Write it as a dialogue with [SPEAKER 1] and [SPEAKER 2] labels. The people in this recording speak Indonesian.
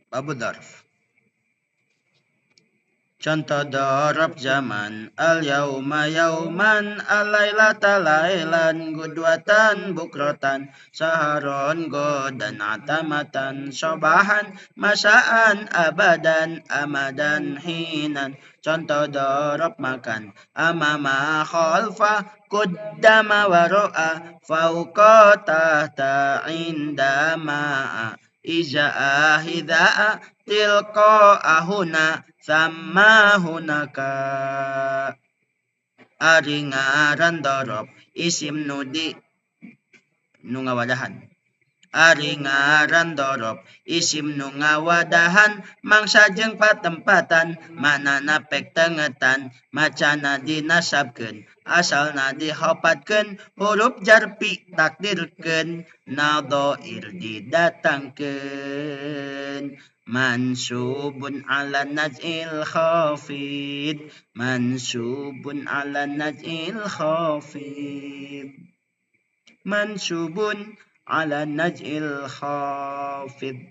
[SPEAKER 1] Babu darf. Contoh dorob zaman al-yauma yauman al-lailata lailan gudwatan bukrotan saharon godan atamatan sobahan masaan abadan amadan hinan. Contoh dorob makan amama khalfa kuddama waro'a fauqa tahta indama iza ahidha'a tilqa ahuna sama hunaka. Ari ngaran dorob isim nudi nu ngawadahan. Ari ngaran dorob isim nu ngawadahan mangsa jeung patempatan manana pek tengetan macana dinasabkeun asalna dihopatkeun huruf jarpi takdirkeun nadhair didatangkeun. Mansubun ala naj'il khafid. Mansubun ala naj'il khafid. Mansubun ala naj'il khafid.